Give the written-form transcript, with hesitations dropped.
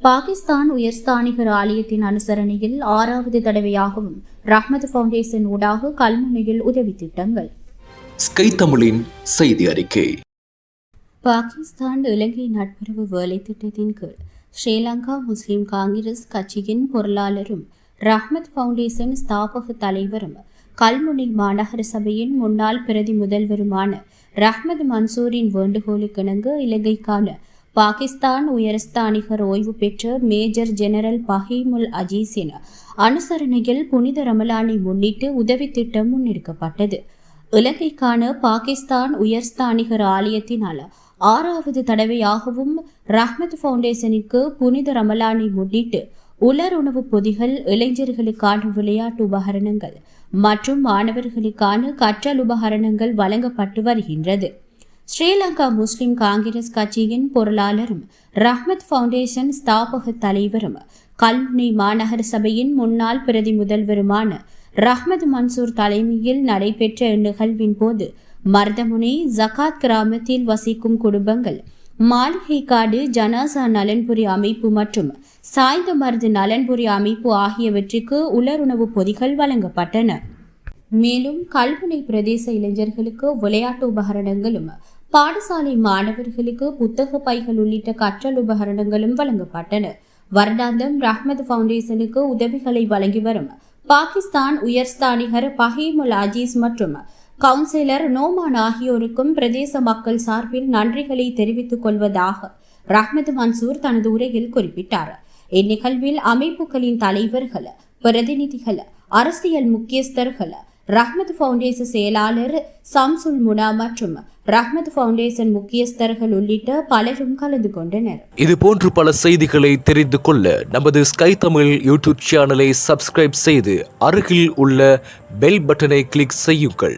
பாகிஸ்தான் உயர்ஸ்தானிகர் ஆலயத்தின் அனுசரணையில் 6வது தடவையாகவும் ரஹ்மத் ஃபவுண்டேஷன் ஊடாக கல்முனையில் உதவி திட்டங்கள். ஸ்கை தமிழின் செய்தி அறிக்கை. பாகிஸ்தான் இலங்கை நட்புறவு வேலை திட்டத்தின் கீழ் ஸ்ரீலங்கா முஸ்லிம் காங்கிரஸ் கட்சியின் பொருளாளரும் ரஹ்மத் ஃபவுண்டேஷன் ஸ்தாபக தலைவரும் கல்முனை மாநகர சபையின் முன்னாள் பிரதி முதல்வருமான ரஹ்மத் மன்சூரின் வேண்டுகோளுக்கிணங்க இலங்கைக்கான பாகிஸ்தான் உயர்ஸ்தானிகர் ஓய்வு பெற்ற மேஜர் ஜெனரல் பஹீமுல் அஜீஸின் அனுசரணையில் புனித ரமலானை முன்னிட்டு உதவி திட்டம் முன்னெடுக்கப்பட்டது. இலங்கைக்கான பாகிஸ்தான் உயர்ஸ்தானிகர் ஆலயத்தினால் 6வது தடவையாகவும் ரஹ்மத் ஃபவுண்டேஷனுக்கு புனித ரமலானை முன்னிட்டு உலர் உணவு பொதிகள், இளைஞர்களுக்கான விளையாட்டு உபகரணங்கள் மற்றும் மாணவர்களுக்கான கற்றல் உபகரணங்கள் வழங்கப்பட்டு வருகின்றது. ஸ்ரீலங்கா முஸ்லிம் காங்கிரஸ் கட்சியின் பொருளாளரும் ரஹ்மத் ஃபவுண்டேஷன் ஸ்தாபக தலைவரும் கல்முனை மாநகர சபையின் முன்னாள் பிரதி முதல்வருமான ரஹ்மத் மன்சூர் தலைமையில் நடைபெற்ற இந்நிகழ்வின் போது மர்தமுனை ஜகாத் கிராமத்தில் வசிக்கும் குடும்பங்கள், மாளிகைக்காடு ஜனாசா நலன்புரி அமைப்பு மற்றும் சாய்ந்த மருது நலன்புரி அமைப்பு ஆகியவற்றுக்கு உலருணவு பொதிகள் வழங்கப்பட்டன. மேலும் கல்முனை பிரதேச இளைஞர்களுக்கு விளையாட்டு உபகரணங்களும், பாடசாலை மாணவர்களுக்கு புத்தக பைகள் உள்ளிட்ட கற்றல் உபகரணங்களும் வழங்கப்பட்டன. வருடாந்தம் ரஹ்மத் ஃபவுண்டேஷனுக்கு உதவிகளை வழங்கி வரும் பாகிஸ்தான் உயர்ஸ்தானிகர் பஹீமுல் அஜீஸ் மற்றும் கவுன்சிலர் நோமான் ஆகியோருக்கும் பிரதேச மக்கள் சார்பில் நன்றிகளை தெரிவித்துக் கொள்வதாக ரஹ்மத் மன்சூர் தனது உரையில் குறிப்பிட்டார். இந்நிகழ்வில் அமைப்புகளின் தலைவர்கள், பிரதிநிதிகள், அரசியல் முக்கியஸ்தர்கள், ரஹ்மத் ஃபவுண்டேஷன் செயலாளர் சம்சுல் முனா மற்றும் ரஹ்மத் ஃபவுண்டேஷன் முக்கியஸ்தர்கள் உள்ளிட்ட பலரும் கலந்து கொண்டனர். இதுபோன்று பல செய்திகளை தெரிந்து கொள்ள நமது ஸ்கை தமிழ் யூடியூப் சேனலை சப்ஸ்கிரைப் செய்து அருகில் உள்ள பெல் பட்டனை கிளிக் செய்யுங்கள்.